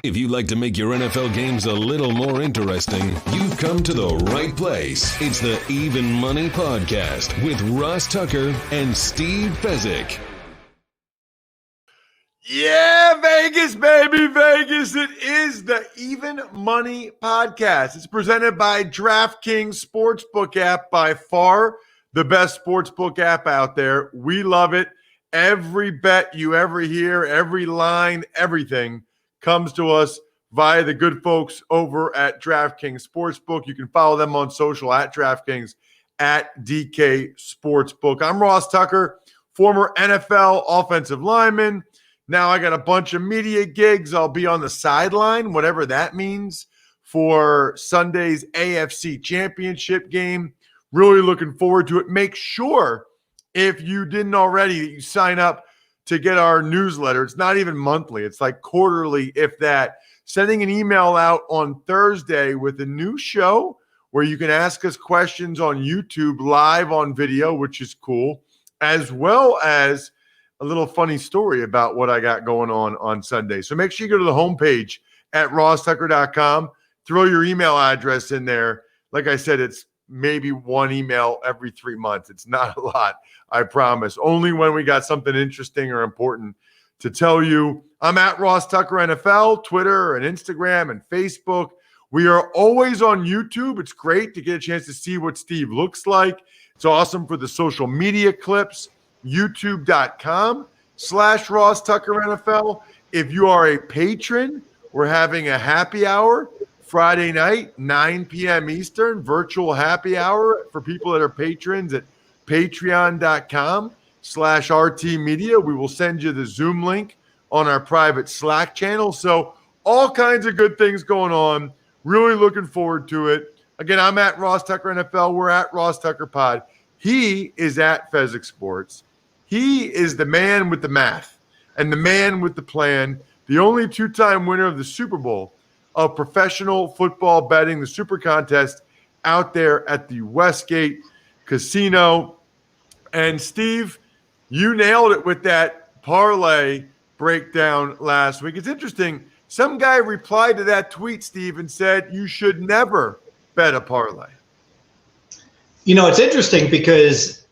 If you'd like to make your NFL games a little more interesting, you've come to the right place. It's the Even Money Podcast with Ross Tucker and Steve Fezzik. Yeah, Vegas, baby, Vegas. It is the Even Money Podcast. It's presented by DraftKings Sportsbook app, by far the best sportsbook app out there. We love it. Every bet you ever hear, every line, everything comes to us via the good folks over at DraftKings Sportsbook. You can follow them on social at DraftKings, at DK Sportsbook. I'm Ross Tucker, former NFL offensive lineman. Now I got a bunch of media gigs. I'll be on the sideline, whatever that means, for Sunday's AFC Championship game. Really looking forward to it. Make sure, if you didn't already, that you sign up to get our newsletter. It's not even monthly. It's like quarterly, if that. Sending an email out on Thursday with a new show where you can ask us questions on YouTube live on video, which is cool, as well as a little funny story about what I got going on Sunday. So make sure you go to the homepage at rosstucker.com. Throw your email address in there. Like I said, it's maybe one email every 3 months. It's not a lot, I promise. Only when we got something interesting or important to tell you. I'm at Ross Tucker NFL, Twitter and Instagram and Facebook. We are always on YouTube. It's great to get a chance to see what Steve looks like. It's awesome for the social media clips. YouTube.com/Ross Tucker NFL. If you are a patron, we're having a happy hour Friday night, 9 p.m. Eastern, virtual happy hour for people that are patrons at patreon.com/RT Media. We will send you the Zoom link on our private Slack channel. So all kinds of good things going on. Really looking forward to it. Again, I'm at Ross Tucker NFL. We're at Ross Tucker Pod. He is at Fezzik Sports. He is the man with the math and the man with the plan, the only two-time winner of the Super Bowl of professional football betting, the Super Contest out there at the Westgate Casino. And Steve, you nailed it with that parlay breakdown last week. It's interesting. Some guy replied to that tweet, Steve, and said you should never bet a parlay. You know, it's interesting because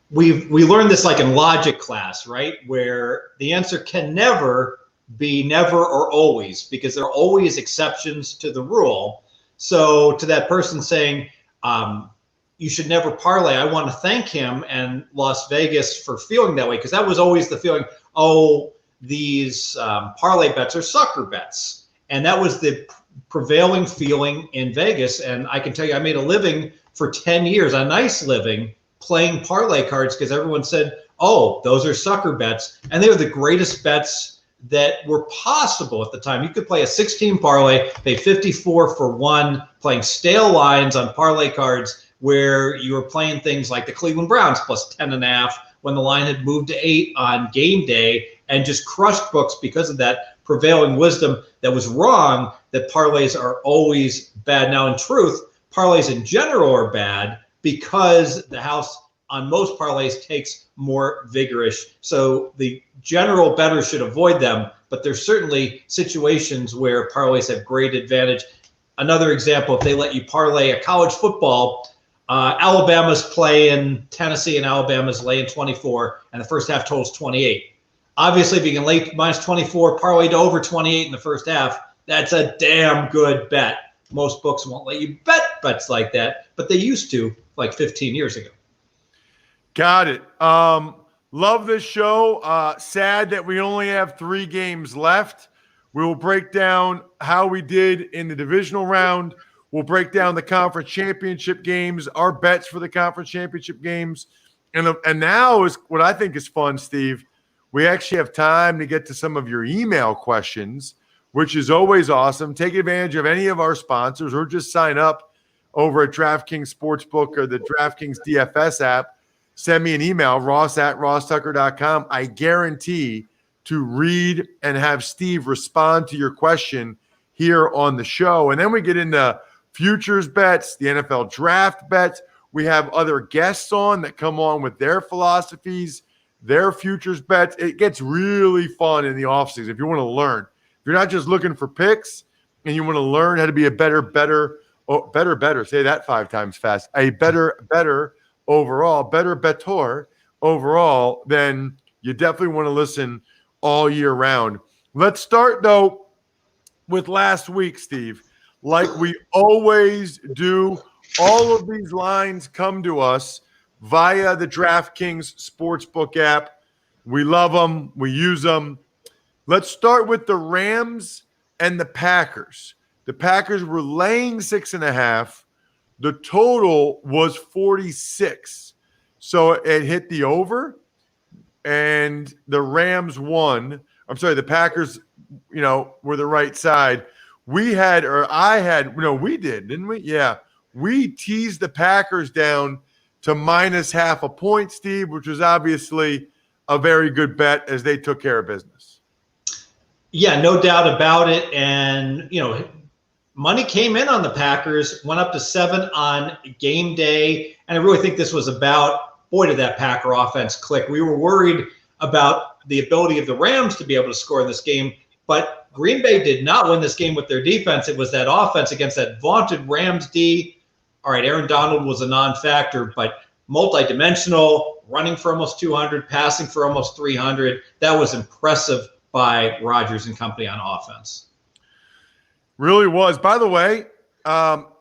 we learned this like in logic class, right? Where the answer can never be never or always, because there are always exceptions to the rule. So to that person saying you should never parlay, I want to thank him and Las Vegas for feeling that way, because that was always the feeling, oh, these parlay bets are sucker bets. And that was the prevailing feeling in Vegas. And I can tell you, I made a living for 10 years, a nice living, playing parlay cards, because everyone said, oh, those are sucker bets. And they were the greatest bets that were possible at the time. You could play a 16 parlay, pay 54 for one, playing stale lines on parlay cards where you were playing things like the Cleveland Browns plus 10.5 when the line had moved to 8 on game day, and just crushed books because of that prevailing wisdom that was wrong, that parlays are always bad. Now, in truth, parlays in general are bad because the house on most parlays takes more vigorous. So the general bettor should avoid them, but there's certainly situations where parlays have great advantage. Another example, if they let you parlay a college football, Alabama's playing Tennessee and Alabama's laying 24, and the first half totals 28. Obviously, if you can lay minus 24, parlay to over 28 in the first half, that's a damn good bet. Most books won't let you bet bets like that, but they used to like 15 years ago. Got it. Love this show. Sad that we only have 3 games left. We will break down how we did in the divisional round. We'll break down the conference championship games, our bets for the conference championship games. And now is what I think is fun, Steve. We actually have time to get to some of your email questions, which is always awesome. Take advantage of any of our sponsors or just sign up over at DraftKings Sportsbook or the DraftKings DFS app. Send me an email, ross@rosstucker.com. I guarantee to read and have Steve respond to your question here on the show. And then we get into futures bets, the NFL draft bets. We have other guests on that come on with their philosophies, their futures bets. It gets really fun in the offseason if you want to learn you're not just looking for picks and you want to learn how to be a better, say that 5 times fast, a better overall, better overall, then you definitely want to listen all year round. Let's start, though, with last week, Steve. Like we always do, all of these lines come to us via the DraftKings Sportsbook app. We love them. We use them. Let's start with the Rams and the Packers. The Packers were laying 6.5. The total was 46. So it hit the over, and the Rams won. I'm sorry, the Packers, were the right side. We did, didn't we? Yeah. We teased the Packers down to minus half a point, Steve, which was obviously a very good bet as they took care of business. Yeah, no doubt about it. And, money came in on the Packers, went up to 7 on game day. And I really think this was about, boy, did that Packer offense click. We were worried about the ability of the Rams to be able to score in this game, but Green Bay did not win this game with their defense. It was that offense against that vaunted Rams D. All right, Aaron Donald was a non-factor, but multidimensional, running for almost 200, passing for almost 300. That was impressive by Rodgers and company on offense. Really was. By the way,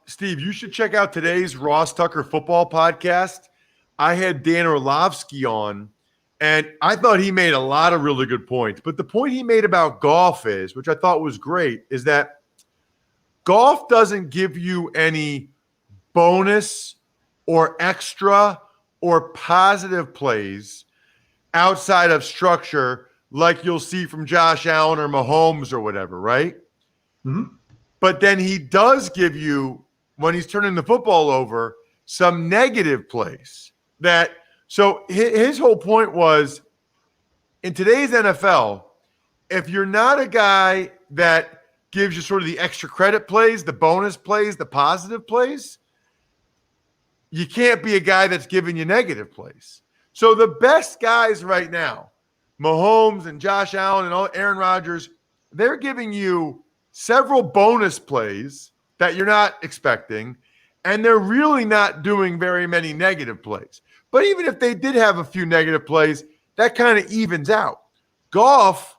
Steve, you should check out today's Ross Tucker football podcast. I had Dan Orlovsky on, and I thought he made a lot of really good points. But the point he made about golf is, which I thought was great, is that golf doesn't give you any bonus or extra or positive plays outside of structure like you'll see from Josh Allen or Mahomes or whatever, right? Mm-hmm. But then he does give you, when he's turning the football over, some negative plays. So his whole point was, in today's NFL, if you're not a guy that gives you sort of the extra credit plays, the bonus plays, the positive plays, you can't be a guy that's giving you negative plays. So the best guys right now, Mahomes and Josh Allen and Aaron Rodgers, they're giving you several bonus plays that you're not expecting, and they're really not doing very many negative plays. But even if they did have a few negative plays, that kind of evens out. Golf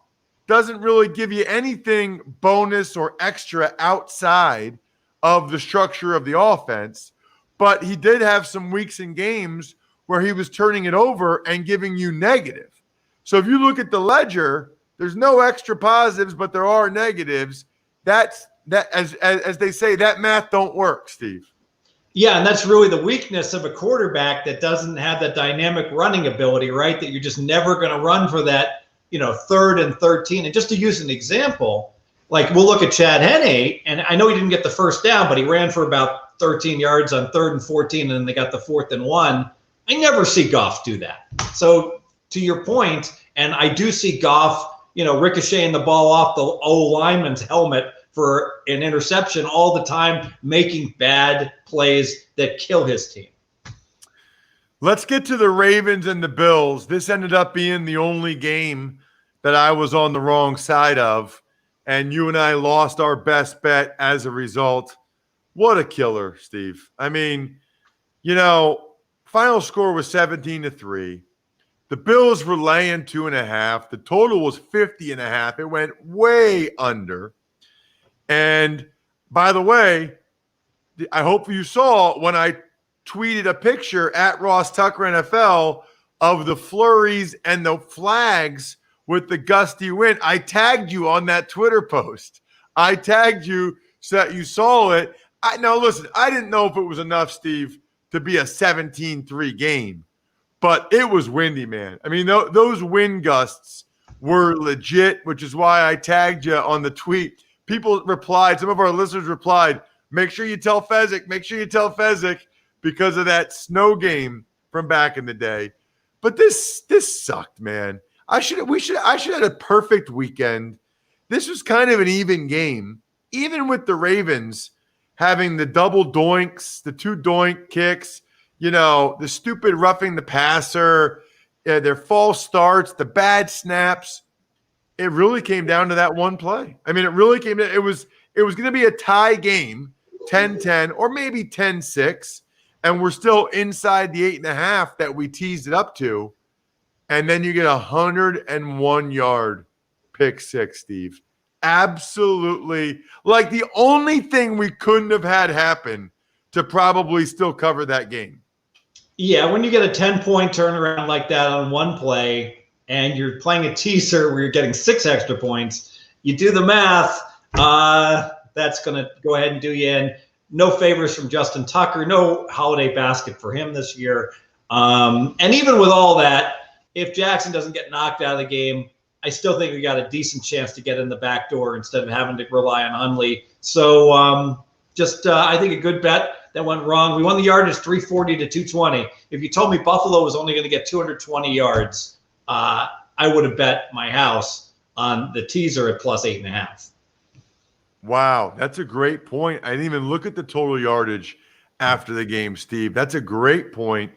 doesn't really give you anything bonus or extra outside of the structure of the offense, but he did have some weeks and games where he was turning it over and giving you negative. So if you look at the ledger, there's no extra positives, but there are negatives. As they say, that math don't work, Steve. Yeah, and that's really the weakness of a quarterback that doesn't have that dynamic running ability, right? That you're just never going to run for that, 3rd and 13. And just to use an example, like we'll look at Chad Henne, and I know he didn't get the first down, but he ran for about 13 yards on 3rd and 14, and then they got the 4th and 1. I never see Goff do that. So to your point, and I do see Goff, ricocheting the ball off the O-lineman's helmet for an interception all the time, making bad plays that kill his team. Let's get to the Ravens and the Bills. This ended up being the only game that I was on the wrong side of, and you and I lost our best bet as a result. What a killer, Steve. I mean, final score was 17-3. The Bills were laying 2.5. The total was 50.5. It went way under. And by the way, I hope you saw when I tweeted a picture at Ross Tucker NFL of the flurries and the flags with the gusty wind. I tagged you on that Twitter post. I tagged you so that you saw it. Now, listen, I didn't know if it was enough, Steve, to be a 17-3 game. But it was windy, man. I mean, those wind gusts were legit, which is why I tagged you on the tweet. People replied, some of our listeners replied, make sure you tell Fezzik because of that snow game from back in the day. But this sucked, man. I should have had a perfect weekend. This was kind of an even game, even with the Ravens having the double doinks, the 2 doink kicks, the stupid roughing the passer, their false starts, the bad snaps. it really came down to that one play. I mean, it really came to, it was going to be a tie game, 10-10 or maybe 10-6, and we're still inside the 8.5 that we teased it up to. And then you get 101-yard pick six, Steve. Absolutely. Like the only thing we couldn't have had happen to probably still cover that game. Yeah, when you get a 10-point turnaround like that on one play, and you're playing a teaser where you're getting 6 extra points, you do the math, that's going to go ahead and do you in. No favors from Justin Tucker, no holiday basket for him this year. And even with all that, if Jackson doesn't get knocked out of the game, I still think we got a decent chance to get in the back door instead of having to rely on Hundley. So I think a good bet that went wrong. We won the yardage 340 to 220. If you told me Buffalo was only going to get 220 yards, I would have bet my house on the teaser at plus 8.5. Wow, that's a great point. I didn't even look at the total yardage after the game, Steve. That's a great point.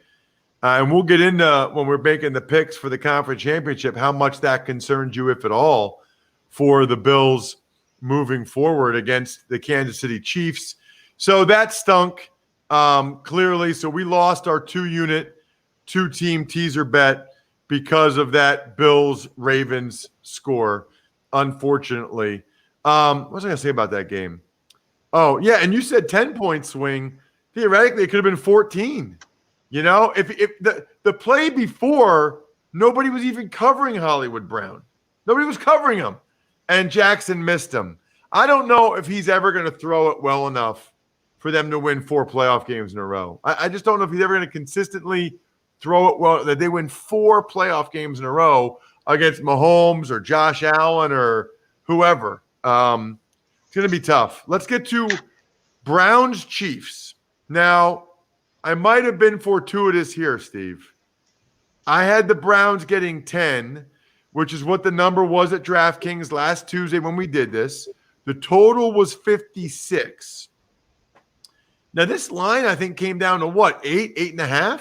And we'll get into, when we're making the picks for the conference championship, how much that concerns you, if at all, for the Bills moving forward against the Kansas City Chiefs. So that stunk, clearly. So we lost our 2-unit, 2-team teaser bet because of that Bills-Ravens score, unfortunately. What was I going to say about that game? Oh, yeah, and you said 10-point swing. Theoretically, it could have been 14. You know, if the play before, nobody was even covering Hollywood Brown. Nobody was covering him, and Jackson missed him. I don't know if he's ever going to throw it well enough for them to win 4 playoff games in a row. I just don't know if he's ever going to consistently throw it well, that they win 4 playoff games in a row against Mahomes or Josh Allen or whoever. It's going to be tough. Let's get to Browns Chiefs. Now, I might have been fortuitous here, Steve. I had the Browns getting 10, which is what the number was at DraftKings last Tuesday when we did this. The total was 56. Now, this line, I think, came down to what, 8, 8.5?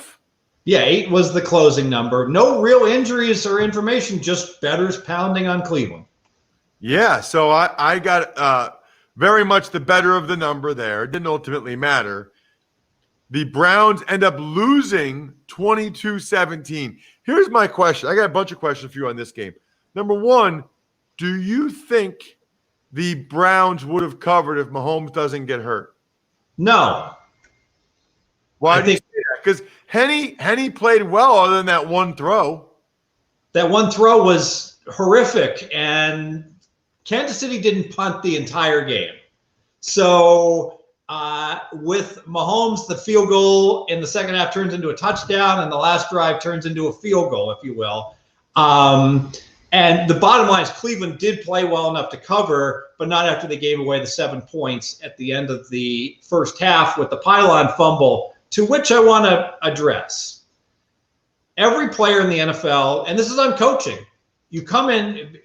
Yeah, 8 was the closing number. No real injuries or information, just bettors pounding on Cleveland. Yeah, so I got very much the better of the number there. It didn't ultimately matter. The Browns end up losing 22-17. Here's my question. I got a bunch of questions for you on this game. Number one, do you think the Browns would have covered if Mahomes doesn't get hurt? No. Why do you say that? Because Henny played well other than that one throw. That one throw was horrific, and Kansas City didn't punt the entire game. So with Mahomes, the field goal in the second half turns into a touchdown, and the last drive turns into a field goal, if you will. And the bottom line is Cleveland did play well enough to cover, but not after they gave away the 7 points at the end of the first half with the pylon fumble, to which I want to address. Every player in the NFL, and this is on coaching, you come in,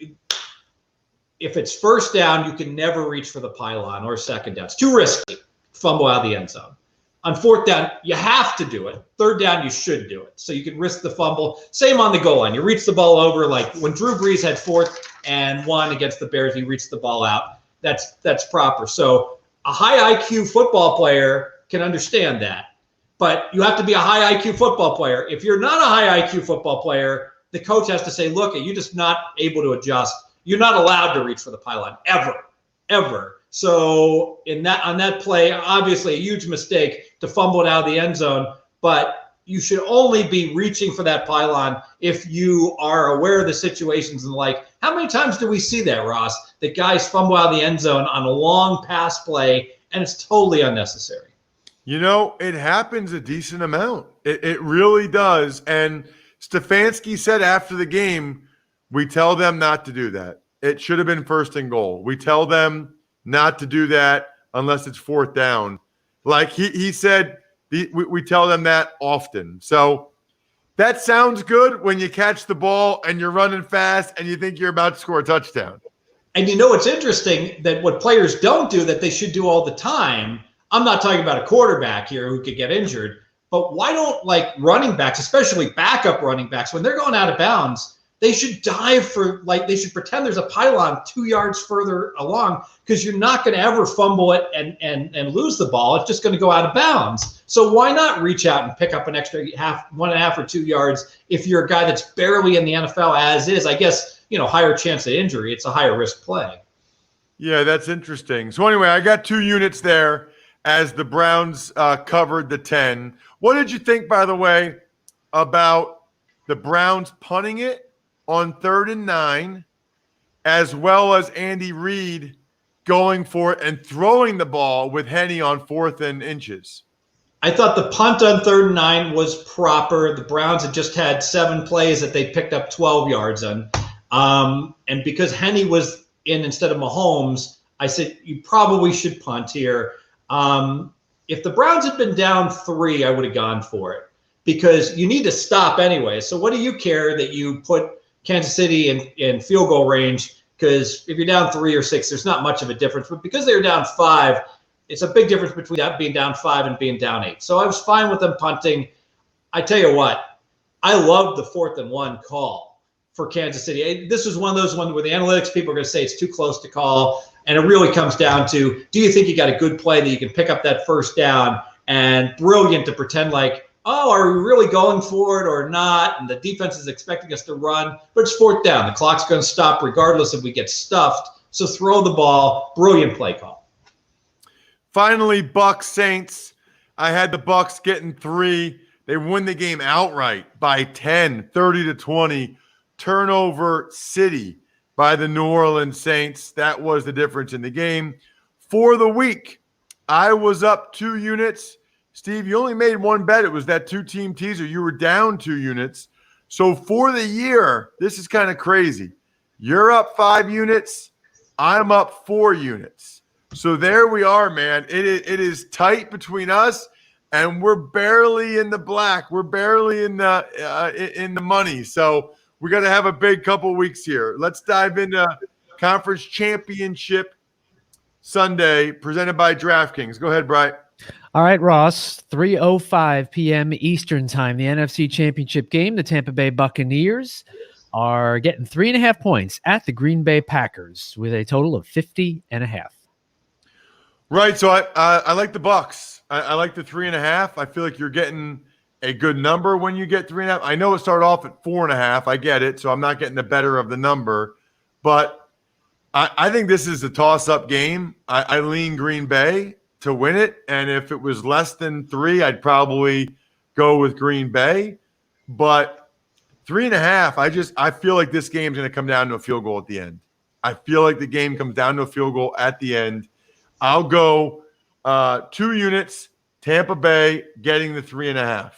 if it's first down, you can never reach for the pylon or second down. It's too risky. Fumble out of the end zone. On fourth down, you have to do it. Third down, you should do it. So you can risk the fumble. Same on the goal line. You reach the ball over, like when Drew Brees had 4th and 1 against the Bears, he reached the ball out. That's proper. So a high IQ football player can understand that. But you have to be a high IQ football player. If you're not a high IQ football player, the coach has to say, look, you're just not able to adjust. You're not allowed to reach for the pylon ever. So on that play, obviously a huge mistake to fumble it out of the end zone, but you should only be reaching for that pylon if you are aware of the situations and the like. How many times do we see that, Ross, that guys fumble out of the end zone on a long pass play, and it's totally unnecessary? You know, it happens a decent amount. It really does. And Stefanski said after the game, we tell them not to do that. It should have been 1st and goal. We tell them not to do that unless it's 4th down. Like he said, we tell them that often. So that sounds good when you catch the ball and you're running fast and you think you're about to score a touchdown. And you know, it's interesting that what players don't do that they should do all the time. I'm not talking about a quarterback here who could get injured, but why don't like running backs, especially backup running backs, when they're going out of bounds, they should dive for, like, they should pretend there's a pylon 2 yards further along, because you're not going to ever fumble it and lose the ball. It's just going to go out of bounds. So why not reach out and pick up an extra 1.5 or 2 yards if you're a guy that's barely in the NFL as is? I guess, higher chance of injury. It's a higher risk play. Yeah, that's interesting. So anyway, I got 2 units there as the Browns covered the 10. What did you think, by the way, about the Browns punting it on 3rd and 9, as well as Andy Reid going for it and throwing the ball with Henny on 4th and inches? I thought the punt on 3rd and 9 was proper. The Browns had just had 7 plays that they picked up 12 yards on. And because Henny was in instead of Mahomes, I said, you probably should punt here. If the Browns had been down 3, I would have gone for it, because you need to stop anyway. So what do you care that you put Kansas City in field goal range? Because if you're down 3 or 6, there's not much of a difference. But because they were down 5, it's a big difference between that being down 5 and being down 8. So I was fine with them punting. I tell you what, I loved the 4th and 1 call for Kansas City. This was one of those ones where the analytics people are going to say it's too close to call. And it really comes down to, do you think you got a good play that you can pick up that first down? And brilliant to pretend like, oh, are we really going for it or not? And the defense is expecting us to run, but it's 4th down. The clock's going to stop regardless if we get stuffed. So throw the ball. Brilliant play call. Finally, Bucs Saints. I had the Bucs getting 3. They win the game outright by 10, 30-20. Turnover city by the New Orleans Saints. That was the difference in the game. For the week, I was up 2 units. Steve, you only made 1 bet. It was that 2-team teaser. You were down 2 units. So for the year, this is kind of crazy. You're up 5 units. I'm up 4 units. So there we are, man. It is tight between us, and we're barely in the black. We're barely in the money. So we got to have a big couple weeks here. Let's dive into Conference Championship Sunday, presented by DraftKings. Go ahead, Brian. All right, Ross, 3:05 p.m. Eastern time, the NFC Championship game. The Tampa Bay Buccaneers are getting 3.5 points at the Green Bay Packers with a total of 50.5. Right, so I like the Bucs. I like the 3.5. I feel like you're getting a good number when you get 3.5. I know it started off at 4.5. I get it, so I'm not getting the better of the number. But I think this is a toss-up game. I lean Green Bay to win it, and if it was less than 3, I'd probably go with Green Bay. But 3.5, I feel like this game's going to come down to a field goal at the end. I feel like the game comes down to a field goal at the end. I'll go 2 units, Tampa Bay getting the 3.5.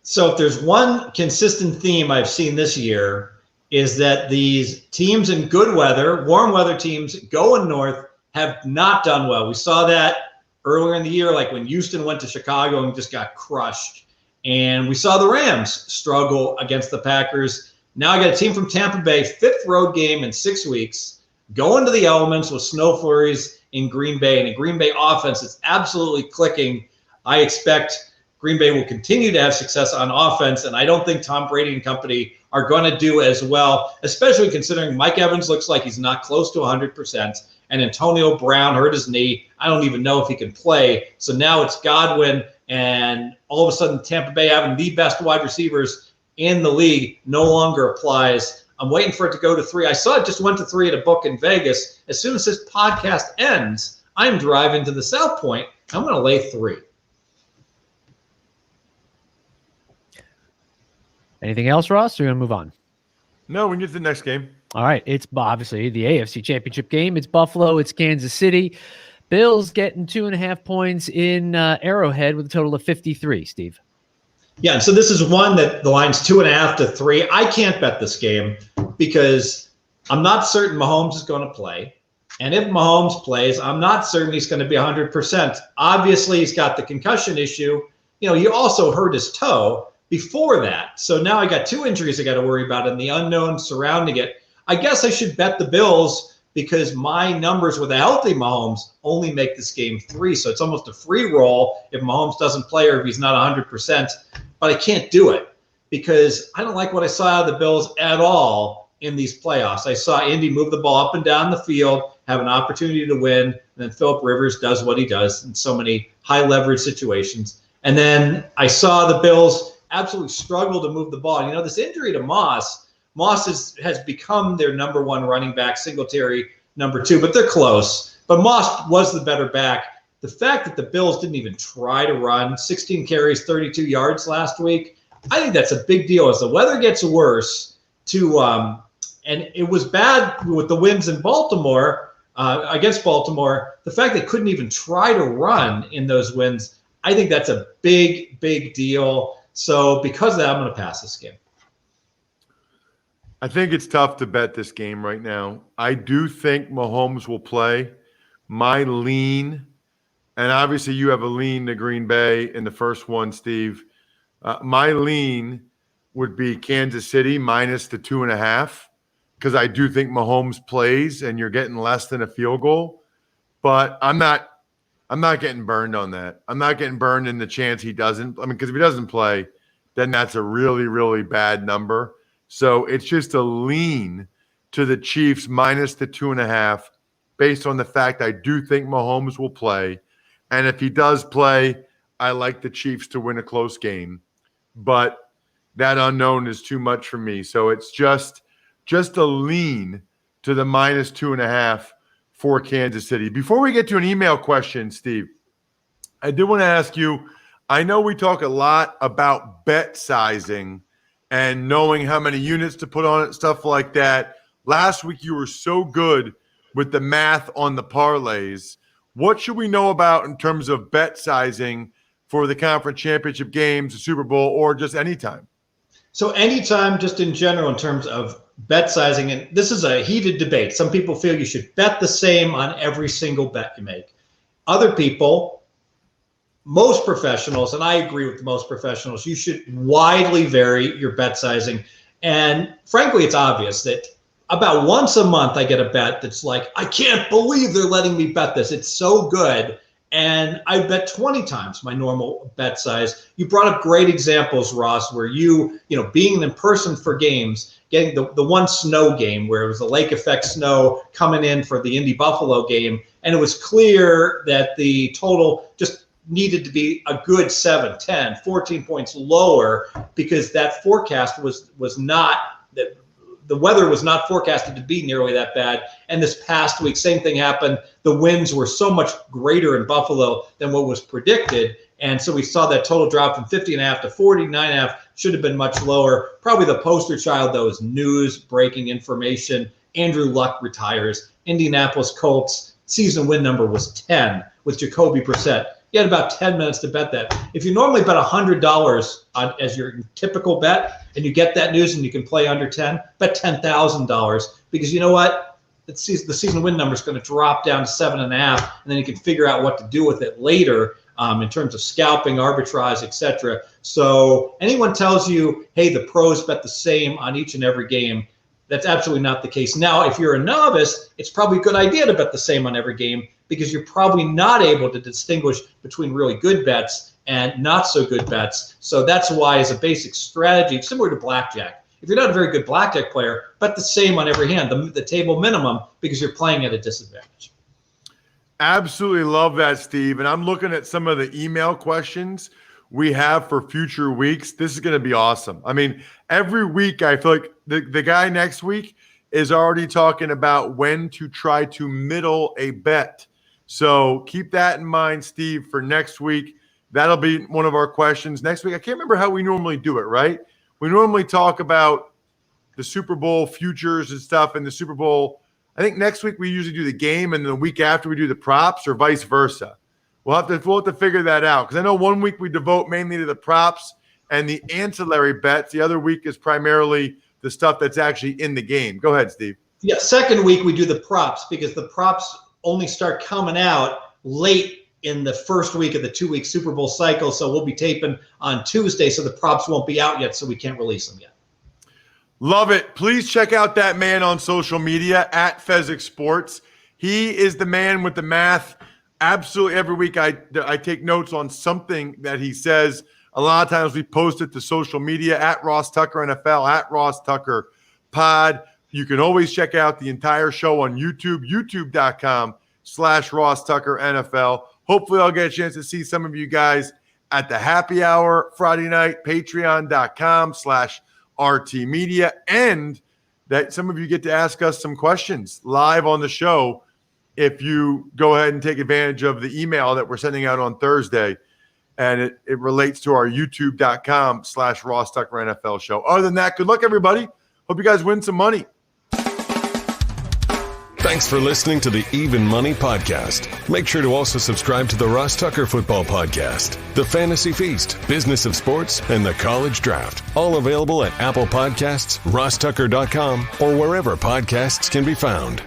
So if there's one consistent theme I've seen this year, is that these teams in good weather, warm weather teams going north, have not done well. We saw that earlier in the year, like when Houston went to Chicago and just got crushed. And we saw the Rams struggle against the Packers. Now I got a team from Tampa Bay, 5th road game in 6 weeks, going to the elements with snow flurries in Green Bay, and a Green Bay offense that's absolutely clicking. I expect Green Bay will continue to have success on offense, and I don't think Tom Brady and company are going to do as well, especially considering Mike Evans looks like he's not close to 100%, and Antonio Brown hurt his knee. I don't even know if he can play. So now it's Godwin, and all of a sudden Tampa Bay having the best wide receivers in the league no longer applies. I'm waiting for it to go to 3. I saw it just went to 3 at a book in Vegas. As soon as this podcast ends, I'm driving to the South Point. I'm going to lay 3. Anything else, Ross? Or are we going to move on? No, we can get to the next game. All right. It's obviously the AFC Championship game. It's Buffalo. It's Kansas City. Bills getting 2.5 points in Arrowhead with a total of 53, Steve. Yeah, and so this is one that the line's 2.5 to 3. I can't bet this game because I'm not certain Mahomes is going to play. And if Mahomes plays, I'm not certain he's going to be 100%. Obviously, he's got the concussion issue. He also hurt his toe before that. So now I got 2 injuries I got to worry about and the unknown surrounding it. I guess I should bet the Bills because my numbers with a healthy Mahomes only make this game 3. So it's almost a free roll if Mahomes doesn't play or if he's not 100%. But I can't do it because I don't like what I saw out of the Bills at all in these playoffs. I saw Indy move the ball up and down the field, have an opportunity to win, and then Phillip Rivers does what he does in so many high leverage situations. And then I saw the Bills absolutely struggle to move the ball. You know, this injury to Moss has become their number one running back, Singletary number two, but they're close. But Moss was the better back. The fact that the Bills didn't even try to run, 16 carries, 32 yards last week, I think that's a big deal. As the weather gets worse, and it was bad with the wins in Baltimore, against Baltimore, the fact they couldn't even try to run in those wins, I think that's a big, big deal. So because of that, I'm going to pass this game. I think it's tough to bet this game right now. I do think Mahomes will play. My lean, and obviously you have a lean to Green Bay in the first one, Steve. My lean would be Kansas City minus the 2.5, because I do think Mahomes plays and you're getting less than a field goal. But I'm not getting burned on that. I'm not getting burned in the chance he doesn't. I mean, because if he doesn't play, then that's a really, really bad number. So it's just a lean to the Chiefs minus the 2.5 based on the fact I do think Mahomes will play. And if he does play, I like the Chiefs to win a close game. But that unknown is too much for me. So it's just a lean to the minus 2.5 for Kansas City. Before we get to an email question, Steve, I did want to ask you, I know we talk a lot about bet sizing and knowing how many units to put on it, stuff like that. Last week, you were so good with the math on the parlays. What should we know about in terms of bet sizing for the conference championship games, the Super Bowl, or just anytime? So anytime, just in general, in terms of bet sizing, and this is a heated debate. Some people feel you should bet the same on every single bet you make. Other people, most professionals, and I agree with most professionals, you should widely vary your bet sizing. And frankly, it's obvious that about once a month I get a bet that's like, I can't believe they're letting me bet this. It's so good. And I bet 20 times my normal bet size. You brought up great examples, Ross, where you being in person for games, getting the one snow game where it was the lake effect snow coming in for the Indy Buffalo game. And it was clear that the total just needed to be a good 7, 10, 14 points lower because that forecast was not the weather was not forecasted to be nearly that bad. And this past week, same thing happened. The winds were so much greater in Buffalo than what was predicted. And so we saw that total drop from 50.5 to 49.5, should have been much lower. Probably the poster child, though, is news, breaking information. Andrew Luck retires. Indianapolis Colts season win number was 10 with Jacoby Brissett. You had about 10 minutes to bet that. If you normally bet $100 as your typical bet and you get that news and you can play under 10, bet $10,000 because you know what? The season win number is going to drop down to 7.5, and then you can figure out what to do with it later in terms of scalping, arbitrage, etc. So anyone tells you, hey, the pros bet the same on each and every game, that's absolutely not the case. Now, if you're a novice, it's probably a good idea to bet the same on every game because you're probably not able to distinguish between really good bets and not so good bets. So that's why, as a basic strategy, similar to blackjack, if you're not a very good blackjack player, bet the same on every hand, the table minimum, because you're playing at a disadvantage. Absolutely love that, Steve. And I'm looking at some of the email questions we have for future weeks. This is going to be awesome. I mean, every week I feel like the guy next week is already talking about when to try to middle a bet. So keep that in mind, Steve, for next week. That'll be one of our questions next week. I can't remember how we normally do it, right? We normally talk about the Super Bowl futures and stuff in the Super Bowl. I think next week we usually do the game, and the week after we do the props, or vice versa. We'll have to figure that out, because I know one week we devote mainly to the props and the ancillary bets. The other week is primarily the stuff that's actually in the game. Go ahead, Steve. Yeah, second week we do the props because the props only start coming out late in the first week of the 2-week Super Bowl cycle. So we'll be taping on Tuesday, so the props won't be out yet, so we can't release them yet. Love it. Please check out that man on social media at Fezzik Sports. He is the man with the math. Absolutely every week I take notes on something that he says A lot of times we post it to social media at Ross Tucker NFL, at Ross Tucker Pod. You can always check out the entire show on YouTube, youtube.com/Ross Tucker NFL. Hopefully I'll get a chance to see some of you guys at the happy hour Friday night, patreon.com/RT Media, and that some of you get to ask us some questions live on the show if you go ahead and take advantage of the email that we're sending out on Thursday. And it relates to our youtube.com/Ross Tucker NFL show. Other than that, good luck, everybody. Hope you guys win some money. Thanks for listening to the Even Money Podcast. Make sure to also subscribe to the Ross Tucker Football Podcast, the Fantasy Feast, Business of Sports, and the College Draft. All available at Apple Podcasts, rosstucker.com, or wherever podcasts can be found.